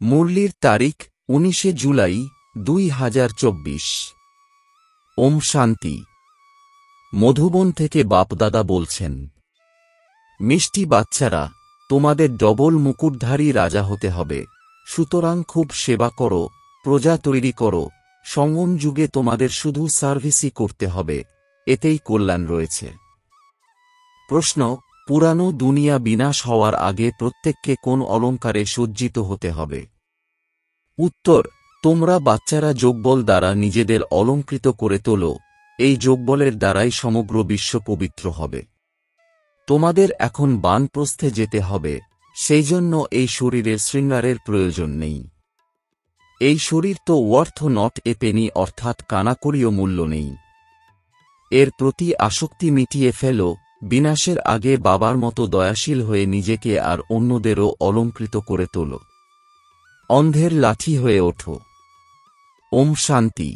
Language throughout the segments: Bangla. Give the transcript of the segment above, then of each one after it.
মুরলির তারিখ 19 জুলাই 2024। ওম শান্তি। মধুবন থেকে বাপদাদা বলছেন, মিষ্টি বাচ্চারা, তোমাদের ডবল মুকুটধারী রাজা হতে হবে, সুতরাং খুব সেবা করো, প্রজা তৈরি করো, সঙ্গম যুগে তোমাদের শুধু সার্ভিসই করতে হবে, এতেই কল্যাণ রয়েছে। প্রশ্ন, পুরানো দুনিয়া বিনাশ হওয়ার আগে প্রত্যেককে কোন অলঙ্কারে সজ্জিত হতে হবে? উত্তর, তোমরা বাচ্চারা যোগবল দ্বারা নিজেদের অলঙ্কৃত করে তোলো, এই যোগবলের দ্বারাই সমগ্র বিশ্ব পবিত্র হবে। তোমাদের এখন বানপ্রস্থে যেতে হবে, সেই জন্য এই শরীরের শৃঙ্গারের প্রয়োজন নেই। এই শরীর তো ওয়ার্থ নট এ পেনি, অর্থাৎ কানাকড়িও মূল্য নেই। এর প্রতি আসক্তি মিটিয়ে ফেলো, বিনাশের আগে বাবার মতো দয়াশীল হয়ে নিজেকে আর অন্যদেরও অলঙ্কৃত করে তোলো। অন্ধের লাঠি হয়ে ওঠো। ওম শান্তি।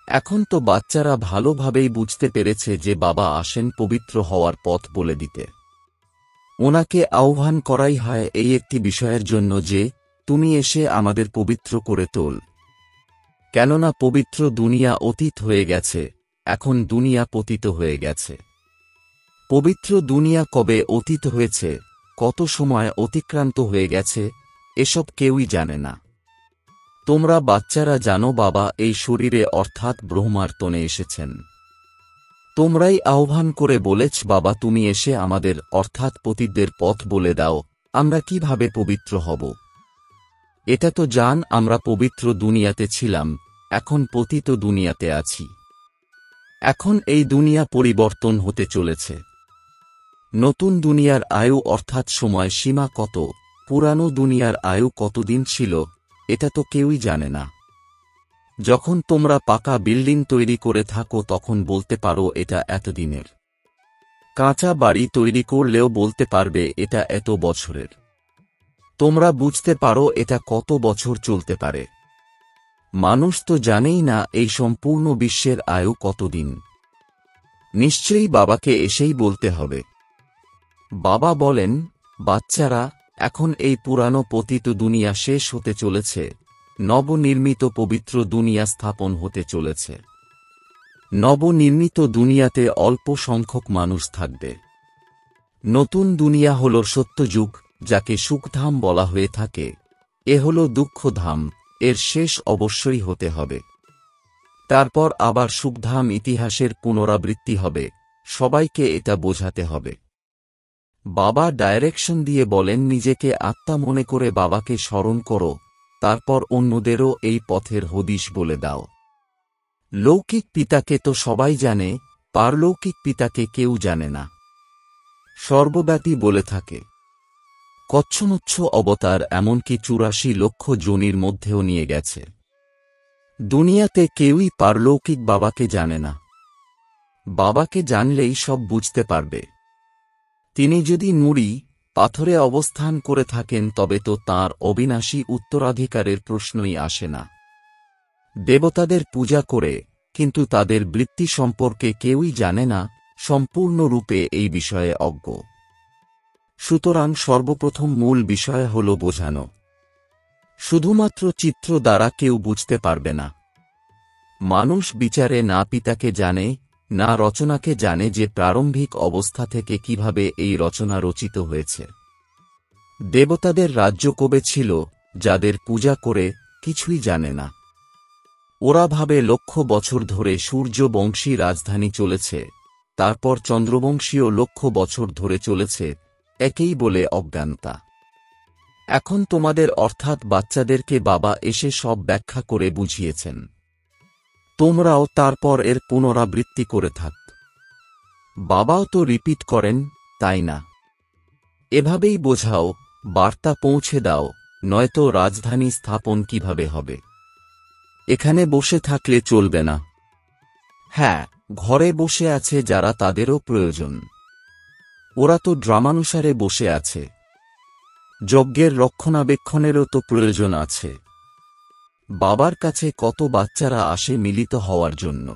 এখন তো বাচ্চারা ভালোভাবেই বুঝতে পেরেছে যে বাবা আসেন পবিত্র হওয়ার পথ বলে দিতে। ওনাকে আহ্বান করাই হয় এই একটি বিষয়ের জন্য যে, তুমি এসে আমাদের পবিত্র করে তোল। কেননা পবিত্র দুনিয়া অতীত হয়ে গেছে, এখন দুনিয়া পতিত হয়ে গেছে। পবিত্র দুনিয়া কবে অতীত হয়েছে, কত সময় অতিক্রান্ত হয়ে গেছে, এসব কেউই জানে না। তোমরা বাচ্চারা জানো বাবা এই শরীরে অর্থাৎ ব্রহ্মার তনে এসেছেন। তোমরাই আহ্বান করে বলেছ বাবা তুমি এসে আমাদের অর্থাৎ পতিতদের পথ বলে দাও, আমরা কিভাবে পবিত্র হব। এটা তো জান আমরা পবিত্র দুনিয়াতে ছিলাম, এখন পতিত দুনিয়াতে আছি। এখন এই দুনিয়া পরিবর্তন হতে চলেছে। নতুন দুনিয়ার আয়ু অর্থাৎ সময় সীমা কত, পুরানো দুনিয়ার আয়ু কতদিন ছিল, এটা তো কেউই জানে না। যখন তোমরা পাকা বিল্ডিং তৈরি করে থাকো তখন বলতে পারো এটা এতদিনের। কাঁচা বাড়ি তৈরি করলেও বলতে পারবে এটা এত বছরের। তোমরা বুঝতে পারো এটা কত বছর চলতে পারে। মানুষ তো জানেই না এই সম্পূর্ণ বিশ্বের আয়ু কতদিন। নিশ্চয়ই বাবাকে এসেই বলতে হবে। বাবা বলেন, বাচ্চারা, এখন এই পুরানো পতিত দুনিয়া শেষ হতে চলেছে, নবনির্মিত পবিত্র দুনিয়া স্থাপন হতে চলেছে। নবনির্মিত দুনিয়াতে অল্প সংখ্যক মানুষ থাকবে। নতুন দুনিয়া হল সত্যযুগ, যাকে সুখধাম বলা হয়ে থাকে। এ হল দুঃখধাম, এর শেষ অবশ্যই হতে হবে। তারপর আবার সুখধাম ইতিহাসের পুনরাবৃত্তি হবে, সবাইকে এটা বোঝাতে হবে। বাবা ডাইরেকশন দিয়ে বলেন নিজেকে আত্মা মনে করে বাবাকে স্মরণ করো, তারপর অন্যদেরও এই পথের হদিশ বলে দাও। লৌকিক পিতাকে তো সবাই জানে, পারলৌকিক পিতাকে কেউ জানে না। সর্বব্যাপী বলে থাকে। কচ্ছমুচ্ছ অবতার এমনকি 84 লক্ষ যোনির মধ্যেও নিয়ে গেছে। দুনিয়াতে কেউই পারলৌকিক বাবাকে জানে না। বাবাকে জানলেই সব বুঝতে পারবে। তিনি যদি নুড়ি, পাথরে অবস্থান করে থাকেন তবে তো তাঁর অবিনাশী উত্তরাধিকারের প্রশ্নই আসে না। দেবতাদের পূজা করে, কিন্তু তাদের বৃত্তি সম্পর্কে কেউই জানে না, সম্পূর্ণরূপে এই বিষয়ে অজ্ঞ। সুতরাং সর্বপ্রথম মূল বিষয় হল বোঝানো। শুধুমাত্র চিত্র দ্বারা কেউ বুঝতে পারবে না। মানুষ বিচারে না পিতাকে জানে, না রচনাকে জানে যে প্রারম্ভিক অবস্থা থেকে কিভাবে এই রচনা রচিত হয়েছে। দেবতাদের রাজ্য কবে ছিল, যাদের পূজা করে, কিছুই জানে না। ওরা ভাবে লক্ষ বছর ধরে সূর্যবংশী রাজধানী চলেছে, তারপর চন্দ্রবংশীয় লক্ষ বছর ধরে চলেছে, একেই বলে অজ্ঞানতা। এখন তোমাদের অর্থাৎ বাচ্চাদেরকে বাবা এসে সব ব্যাখ্যা করে বুঝিয়েছেন। তোমরাও তারপর এর পুনরাবৃত্তি করে থাক। বাবাও তো রিপিট করেন, তাই না? এভাবেই বোঝাও, বার্তা পৌঁছে দাও, নয়তো রাজধানী স্থাপন কিভাবে হবে? এখানে বসে থাকলে চলবে না। হ্যাঁ, ঘরে বসে আছে যারা তাদেরও প্রয়োজন। ওরা তো ড্রামানুসারে বসে আছে। যজ্ঞের রক্ষণাবেক্ষণেরও তো প্রয়োজন আছে। বাবার কাছে কত বাচ্চারা আসে মিলিত হওয়ার জন্য।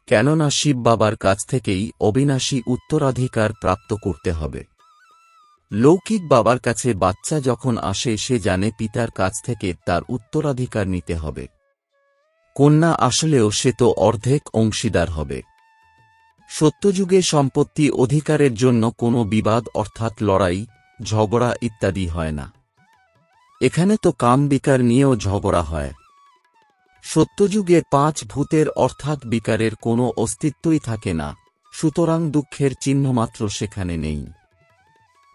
কেননা শিব বাবার কাছ থেকেই অবিনাশী উত্তরাধিকার প্রাপ্ত করতে হবে। লৌকিক বাবার কাছে বাচ্চা যখন আসে সে জানে পিতার কাছ থেকে তার উত্তরাধিকার নিতে হবে। কন্যা আসলেও সে তো অর্ধেক অংশীদার হবে। সত্যযুগে সম্পত্তি অধিকারের জন্য কোনো বিবাদ অর্থাৎ লড়াই, ঝগড়া ইত্যাদি হয় না। এখানে তো কাম বিকার নিয়েও ঝগড়া হয়। সত্যযুগে 5 ভূতের অর্থাৎ বিকারের কোনো অস্তিত্বই থাকে না, সুতরাং দুঃখের চিহ্নমাত্র সেখানে নেই।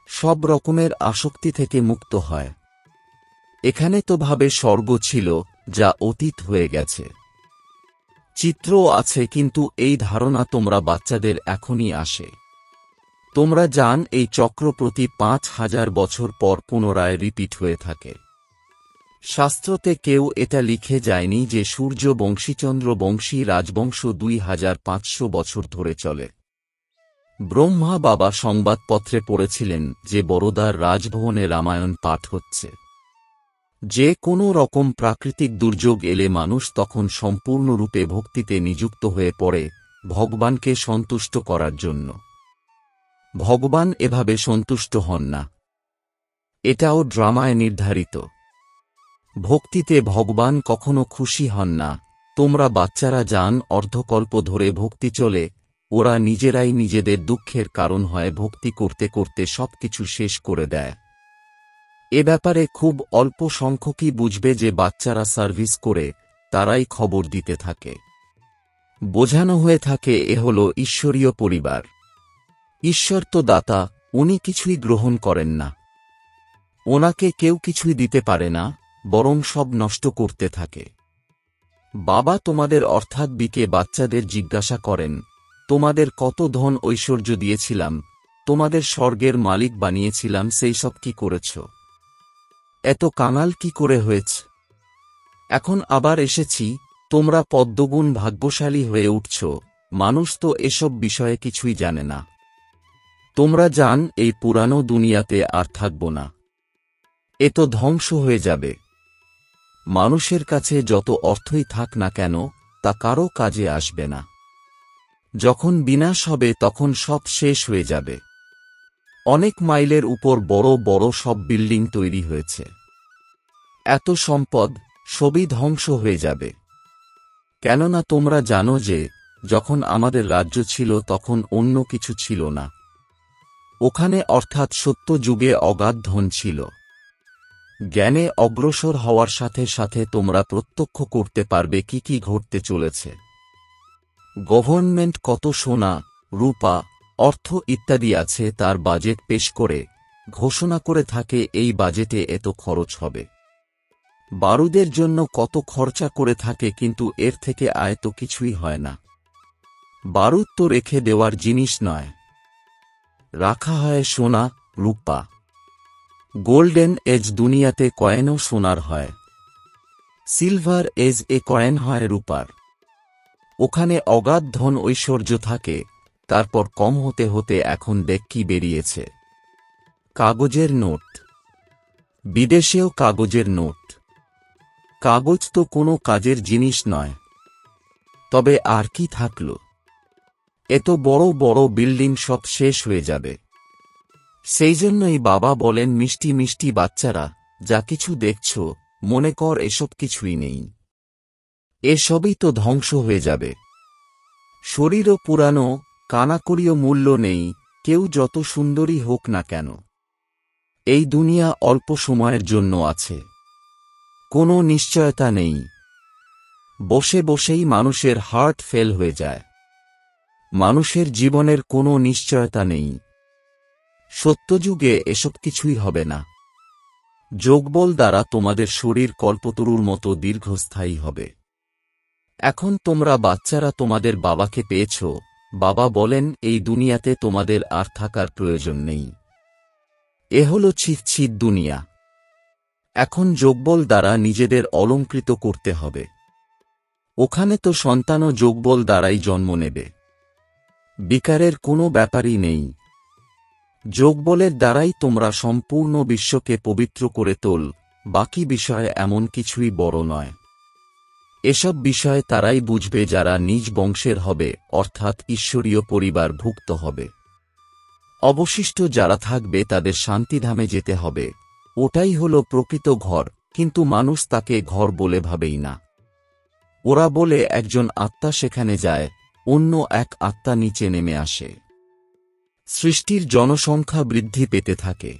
সব রকমের আসক্তি থেকে মুক্ত হয়। এখানে তো ভাবে স্বর্গ ছিল, যা অতীত হয়ে গেছে। চিত্রও আছে, কিন্তু এই ধারণা তোমরা বাচ্চাদের এখনই আসে। তোমরা জান এই চক্র প্রতি 5000 বছর পর পুনরায় রিপিট হয়ে থাকে। শাস্ত্রতে কেউ এটা লিখে যায়নি যে সূর্য বংশীচন্দ্র বংশী রাজবংশ 2500 বছর ধরে চলে। ব্রহ্মা বাবা সংবাদপত্রে পড়েছিলেন যে বরোদার রাজভবনে রামায়ণ পাঠ হচ্ছে। যে কোনো রকম প্রাকৃতিক দুর্যোগ এলে মানুষ তখন সম্পূর্ণরূপে ভক্তিতে নিযুক্ত হয়ে পড়ে ভগবানকে সন্তুষ্ট করার জন্য। ভগবান এভাবে সন্তুষ্ট হন না। এটাও ড্রামায় নির্ধারিত। ভক্তিতে ভগবান কখনো খুশি হন না। তোমরা বাচ্চারা জান অর্ধকল্প ধরে ভক্তি চলে, ওরা নিজেরাই নিজেদের দুঃখের কারণ হয়, ভক্তি করতে করতে সবকিছু শেষ করে দেয়। এ ব্যাপারে খুব অল্প সংখ্যকই বুঝবে যে বাচ্চারা সার্ভিস করে, তারাই খবর দিতে থাকে। বোঝানো হয়ে থাকে এ হল ঈশ্বরীয় পরিবার। ঈশ্বর তো দাতা, উনি কিছুই গ্রহণ করেন না। ওনাকে কেউ কিছুই দিতে পারে না, বরং সব নষ্ট করতে থাকে। বাবা তোমাদের অর্থাৎ বিকে বাচ্চাদের জিজ্ঞাসা করেন, তোমাদের কত ধন ঐশ্বর্য দিয়েছিলাম, তোমাদের স্বর্গের মালিক বানিয়েছিলাম, সেই সব কি করেছ? এত কাঙাল কি করে হয়েছে? এখন আবার এসেছি, তোমরা পদ্মগুণ ভাগ্যশালী হয়ে উঠছ। মানুষ তো এসব বিষয়ে কিছুই জানে না। তোমরা জান এই পুরানো দুনিয়াতে আর থাকব না। এ তো ধ্বংস হয়ে যাবে। মানুষের কাছে যত অর্থই থাক না কেন, তা কারো কাজে আসবে না। যখন বিনাশ হবে তখন সব শেষ হয়ে যাবে। অনেক মাইলের উপর বড় বড় সব বিল্ডিং তৈরি হয়েছে। এত সম্পদ সবই ধ্বংস হয়ে যাবে। কেননা তোমরা জানো যে যখন আমাদের রাজ্য ছিল তখন অন্য কিছু ছিল না। ওখানে অর্থাৎ সত্য যুগে অগাধ ধন ছিল। জ্ঞানে অগ্রসর হওয়ার সাথে সাথে তোমরা প্রত্যক্ষ করতে পারবে কি কি ঘটতে চলেছে। গভর্নমেন্ট কত সোনা, রূপা, অর্থ ইত্যাদি আছে তার বাজেট পেশ করে ঘোষণা করে থাকে এই বাজেটে এত খরচ হবে। বারুদের জন্য কত খরচা করে থাকে, কিন্তু এর থেকে আয় তো কিছুই হয় না। বারুদ তো রেখে দেওয়ার জিনিস নয়, রাখা হয় সোনা, রূপা। গোল্ডেন এজ দুনিয়াতে কয়েনও সোনার হয়। সিলভার এজ এ কয়েন হয় রূপার। ওখানে অগাধ ধন ঐশ্বর্য থাকে, তারপর কম হতে হতে এখন দেখ কি বেরিয়েছে, কাগজের নোট। বিদেশেও কাগজের নোট। কাগজ তো কোনো কাজের জিনিস নয়। তবে আর কি থাকল? এত বড় বড় বিল্ডিং সব শেষ হয়ে যাবে। সেই জন্যই বাবা বলেন, মিষ্টি মিষ্টি বাচ্চারা, যা কিছু দেখছ মনে কর এসব কিছুই নেই। এসবই তো ধ্বংস হয়ে যাবে। শরীরও পুরানো, কানাকড়িও মূল্য নেই, কেউ যত সুন্দরী হোক না কেন। এই দুনিয়া অল্প সময়ের জন্য আছে, কোনো নিশ্চয়তা নেই। বসে বসেই মানুষের হার্ট ফেল হয়ে যায়। মানুষের জীবনের কোনো নিশ্চয়তা নেই। সত্যযুগে এসব কিছুই হবে না। যোগবল দ্বারা তোমাদের শরীর কল্পতরুর মতো দীর্ঘস্থায়ী হবে। এখন তোমরা বাচ্চারা তোমাদের বাবাকে পেয়েছ। বাবা বলেন এই দুনিয়াতে তোমাদের আর থাকার প্রয়োজন নেই। এ হল ছিৎ দুনিয়া। এখন যোগবল দ্বারা নিজেদের অলংকৃত করতে হবে। ওখানে তো সন্তানও যোগবল দ্বারাই জন্ম নেবে। বিকারের কোনো ব্যাপারই নেই। যোগবলের দ্বারাই তোমরা সম্পূর্ণ বিশ্বকে পবিত্র করে তোল। বাকি বিষয়ে এমন কিছুই বড় নয়। এসব বিষয় তারাই বুঝবে যারা নিজ বংশের হবে, অর্থাৎ ঈশ্বরীয় পরিবার ভুক্ত হবে। অবশিষ্ট যারা থাকবে তাদের শান্তিধামে যেতে হবে, ওটাই হলো প্রকৃত ঘর, কিন্তু মানুষ তাকে ঘর বলে ভাবেই না। ওরা বলে একজন আত্মা সেখানে যায়, অন্য এক আত্মা নিচে নেমে আসে। সৃষ্টির জনসংখ্যা বৃদ্ধি পেতে থাকে।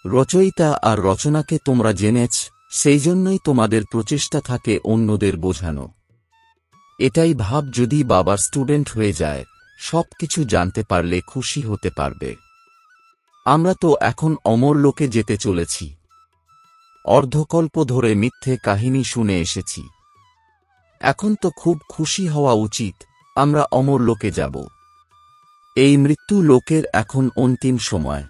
রচয়িতা আর রচনাকে তোমরা জেনেছ, সেই জন্যই তোমাদের প্রচেষ্টা থাকে অন্যদের বোঝানো। এটাই ভাব, যদি বাবার স্টুডেন্ট হয়ে যায়, সব কিছু জানতে পারলে খুশি হতে পারবে। আমরা তো এখন অমর লোকে যেতে চলেছি। অর্ধকল্প ধরে মিথ্যে কাহিনী শুনে এসেছি। এখন তো খুব খুশি হওয়া উচিত, আমরা অমর লোকে যাব। এই মৃত্যু লোকের এখন অন্তিম সময়।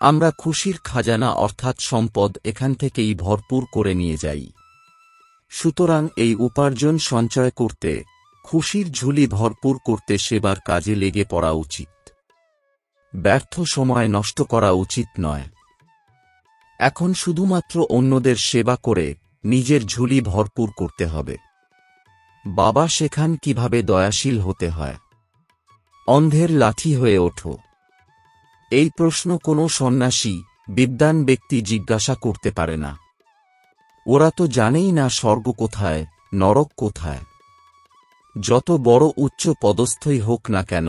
আমরা খুশির খাজানা অর্থাৎ সম্পদ এখান থেকেই ভরপুর করে নিয়ে যাই। সুতরাং এই উপার্জন সঞ্চয় করতে, খুশির ঝুলি ভরপুর করতে সেবার কাজে লেগে পড়া উচিত। ব্যর্থ সময় নষ্ট করা উচিত নয়। এখন শুধুমাত্র অন্যদের সেবা করে নিজের ঝুলি ভরপুর করতে হবে। বাবা শেখান কিভাবে দয়াশীল হতে হয়। অন্ধের লাঠি হয়ে ওঠো। এই প্রশ্ন কোনো সন্ন্যাসী, বিদ্বান ব্যক্তি জিজ্ঞাসা করতে পারে না। ওরা তো জানেই না স্বর্গ কোথায়, নরক কোথায়। যত বড় উচ্চ পদস্থই হোক না কেন,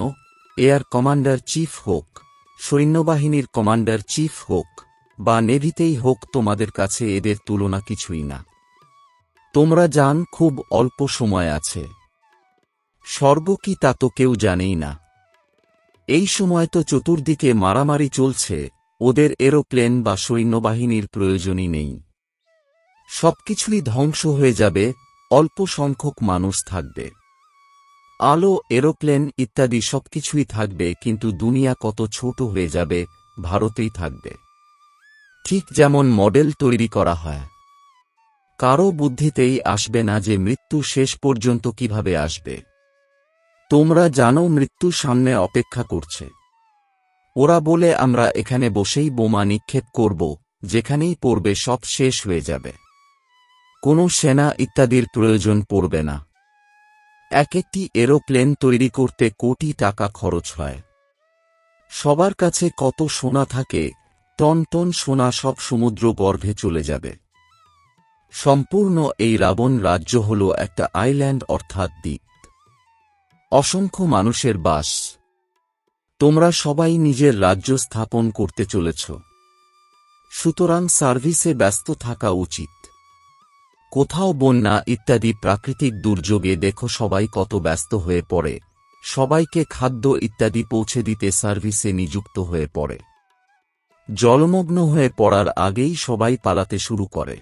এয়ার কমান্ডার চিফ হোক, সৈন্যবাহিনীর কমান্ডার চিফ হোক, বা নেভিতেই হোক, তোমাদের কাছে এদের তুলনা কিছুই না। তোমরা জান খুব অল্প সময় আছে। স্বর্গ কি তা তো কেউ জানেই না। এই সময় তো চতুর্দিকে মারামারি চলছে, ওদের এরোপ্লেন বা সৈন্যবাহিনীর প্রয়োজনই নেই। সবকিছুই ধ্বংস হয়ে যাবে, অল্প সংখ্যক মানুষ থাকবে। আলো, এরোপ্লেন ইত্যাদি সবকিছুই থাকবে, কিন্তু দুনিয়া কত ছোট হয়ে যাবে, ভারতেই থাকবে। ঠিক যেমন মডেল তৈরি করা হয়। কারো বুদ্ধিতেই আসবে না যে মৃত্যু শেষ পর্যন্ত কিভাবে আসবে। তোমরা জানো মৃত্যু সামনে অপেক্ষা করছে। ওরা বলে আমরা এখানে বসেই বোমা নিক্ষেপ করব, যেখানেই পড়বে সব শেষ হয়ে যাবে। কোনো সেনা ইত্যাদির প্রয়োজন পড়বে না। এক একটি এরোপ্লেন তৈরি করতে কোটি টাকা খরচ হয়। সবার কাছে কত সোনা থাকে, টন টন সোনা সব সমুদ্র গর্ভে চলে যাবে। সম্পূর্ণ এই রাবণ রাজ্য হল একটা আইল্যান্ড অর্থাৎ দ্বীপ। অসংখ্য মানুষের বাস। তোমরা সবাই নিজের রাজ্য স্থাপন করতে চলেছ। সুতরাং সার্ভিসে ব্যস্ত থাকা উচিত। কোথাও বন্যা ইত্যাদি প্রাকৃতিক দুর্যোগে দেখো সবাই কত ব্যস্ত হয়ে পড়ে, সবাইকে খাদ্য ইত্যাদি পৌঁছে দিতে সার্ভিসে নিযুক্ত হয়ে পড়ে। জলমগ্ন হয়ে পড়ার আগেই সবাই পালাতে শুরু করে।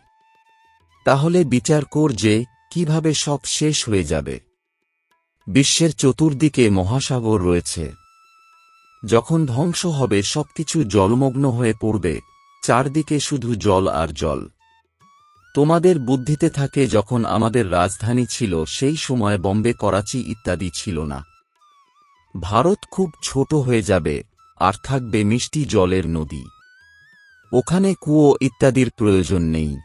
তাহলে বিচার কর যে কিভাবে সব শেষ হয়ে যাবে। বিশ্বের চতুর্দিকে মহাসাগর রয়েছে। যখন ধ্বংস হবে সবকিছু জলমগ্ন হয়ে পড়বে, চারদিকে শুধু জল আর জল। তোমাদের বুদ্ধিতে থাকে যখন আমাদের রাজধানী ছিল সেই সময় বম্বে, করাচি ইত্যাদি ছিল না। ভারত খুব ছোট হয়ে যাবে, আর থাকবে মিষ্টি জলের নদী। ওখানে কুয়ো ইত্যাদির প্রয়োজন নেই।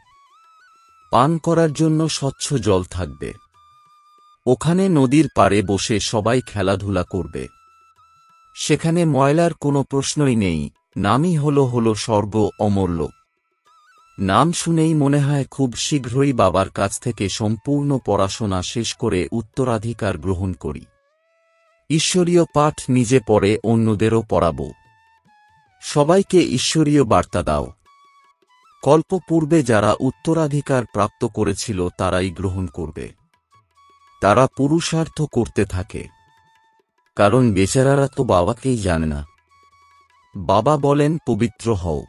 পান করার জন্য স্বচ্ছ জল থাকবে। ওখানে নদীর পাড়ে বসে সবাই খেলাধুলা করবে। সেখানে ময়লার কোনো প্রশ্নই নেই। নামই হলো স্বর্গ, অমরলোক। নাম শুনেই মনে হয় খুব শীঘ্রই বাবার কাছ থেকে সম্পূর্ণ পড়াশোনা শেষ করে উত্তরাধিকার গ্রহণ করি। ঈশ্বরীয় পাঠ নিজে পড়ে অন্যদেরও পড়াব। সবাইকে ঈশ্বরীয় বার্তা দাও। কল্প পূর্বে যারা উত্তরাধিকার প্রাপ্ত করেছিল তারাই গ্রহণ করবে। তারা পুরুষার্থ করতে থাকে, কারণ বেচারারা তো বাবাকেই জানে না। বাবা বলেন পবিত্র হও।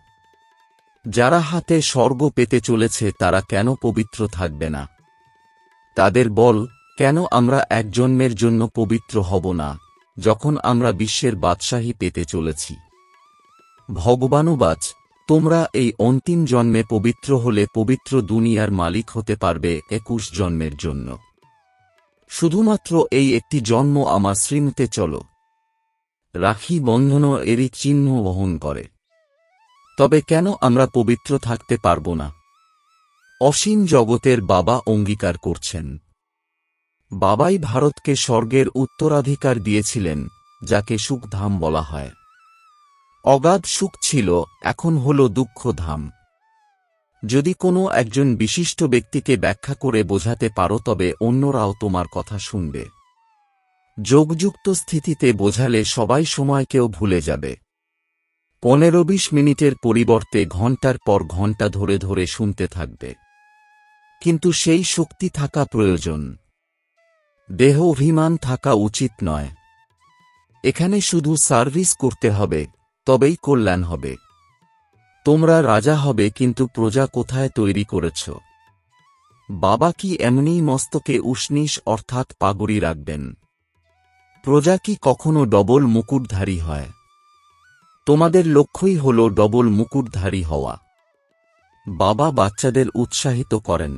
যারা হাতে স্বর্গ পেতে চলেছে তারা কেন পবিত্র থাকবে না? তাদের বল, কেন আমরা এক জন্মের জন্য পবিত্র হব না, যখন আমরা বিশ্বের বাদশাহী পেতে চলেছি? ভগবানুবাচ, তোমরা এই অন্তিম জন্মে পবিত্র হলে পবিত্র দুনিয়ার মালিক হতে পারবে 21 জন্মের জন্য। শুধুমাত্র এই একটি জন্ম আমার শ্রীমতে চলো। রাখি বন্ধনও এরই চিহ্ন বহন করে। তবে কেন আমরা পবিত্র থাকতে পারব না? অসীম জগতের বাবা অঙ্গীকার করছেন। বাবাই ভারতকে স্বর্গের উত্তরাধিকার দিয়েছিলেন, যাকে সুখধাম বলা হয়। অগাধ সুখ ছিল, এখন হল দুঃখধাম। যদি কোনো একজন বিশিষ্ট ব্যক্তিকে ব্যাখ্যা করে বোঝাতে পারো তবে অন্যরাও তোমার কথা শুনবে। যোগযুক্ত স্থিতিতে বোঝালে সবাই সময়কেও ভুলে যাবে। 15-20 মিনিটের পরিবর্তে ঘণ্টার পর ঘণ্টা ধরে ধরে শুনতে থাকবে। কিন্তু সেই শক্তি থাকা প্রয়োজন। দেহ অভিমান থাকা উচিত নয়। এখানে শুধু সার্ভিস করতে হবে, তবেই কল্যাণ হবে। তোমরা রাজা হবে, কিন্তু প্রজা কোথায় তৈরি করেছ? বাবা কি এমনিই মস্তকে উষ্ণিস অর্থাৎ পাগড়ি রাখবেন? প্রজা কি কখনো ডবল মুকুটধারী হয়? তোমাদের লক্ষ্যই হল ডবল মুকুটধারী হওয়া। বাবা বাচ্চাদের উৎসাহিত করেন।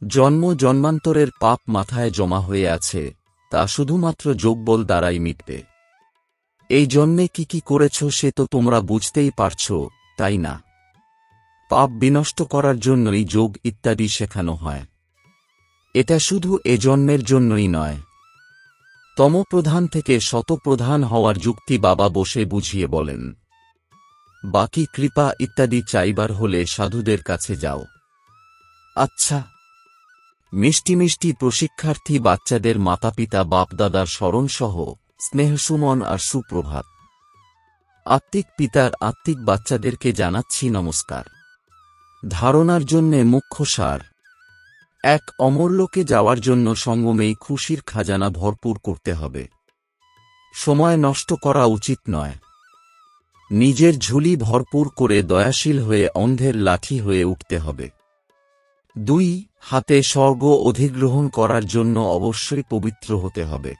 জন্ম জন্মান্তরের পাপ মাথায় জমা হয়ে আছে, তা শুধুমাত্র যোগবল দ্বারাই মিটবে। এই জন্মে কি কি করেছ সে তো তোমরা বুঝতেই পারছ, তাই না? পাপ বিনষ্ট করার জন্যই যোগ ইত্যাদি শেখানো হয়। এটা শুধু এ জন্মের জন্যই নয়। তমপ্রধান থেকে শতপ্রধান হওয়ার যুক্তি বাবা বসে বুঝিয়ে বলেন। বাকি কৃপা ইত্যাদি চাইবার হলে সাধুদের কাছে যাও। আচ্ছা। মিষ্টি মিষ্টি প্রশিক্ষার্থী বাচ্চাদের মাতাপিতা বাপদাদার স্মরণসহ স্নেহসুমন আর সুপ্রভাত। আত্মিক পিতার আত্মিক বাচ্চাদেরকে জানাচ্ছি নমস্কার। ধারণার জন্যে মুখ্য সার। এক অমরলোকে যাওয়ার জন্য সঙ্গমেই খুশির খাজানা ভরপুর করতে হবে। সময় নষ্ট করা উচিত নয়। নিজের ঝুলি ভরপুর করে দয়াশীল হয়ে অন্ধের লাঠি হয়ে উঠতে হবে। 2. হাতে স্বর্গ অধিগ্রহণ করার জন্য অবশ্যই পবিত্র হতে হবে।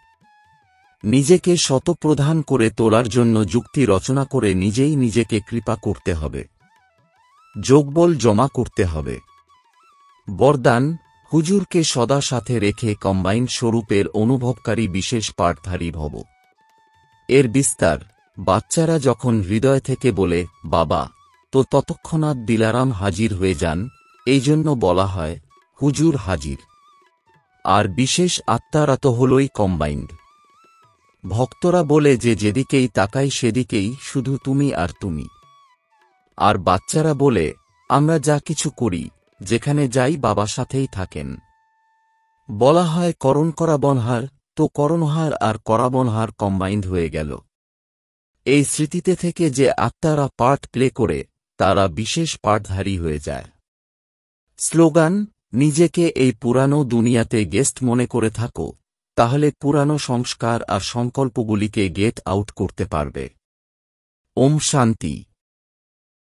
নিজেকে শতপ্রধান করে তোলার জন্য যুক্তি রচনা করে নিজেই নিজেকে কৃপা করতে হবে। যোগবল জমা করতে হবে। বরদান, হুজুরকে সদা সাথে রেখে কম্বাইন্ড স্বরূপের অনুভবকারী বিশেষ পাঠধারী ভব। এর বিস্তার, বাচ্চারা যখন হৃদয় থেকে বলে বাবা, তো ততক্ষণাৎ দিলারাম হাজির হয়ে যান, এই জন্য বলা হয় হুজুর হাজির। আর বিশেষ আত্মারা তো হলই কম্বাইন্ড। ভক্তরা বলে যে যেদিকেই তাকাই সেদিকেই শুধু তুমি আর তুমি। আর বাচ্চারা বলে আমরা যা কিছু করি, যেখানে যাই বাবা সাথেই থাকেন। বলা হয় করণ করা বনহার, তো করণহার আর করাবনহার কম্বাইন্ড হয়ে গেল। এই স্মৃতিতে থেকে যে আত্মারা পার্ট প্লে করে, তারা বিশেষ পাঠধারী হয়ে যায়। স্লোগান, নিজেকে এই পুরানো দুনিয়াতে গেস্ট মনে করে থাকো, তাহলে পুরানো সংস্কার আর সংকল্পগুলিকে গেট আউট করতে পারবে। ওম শান্তি।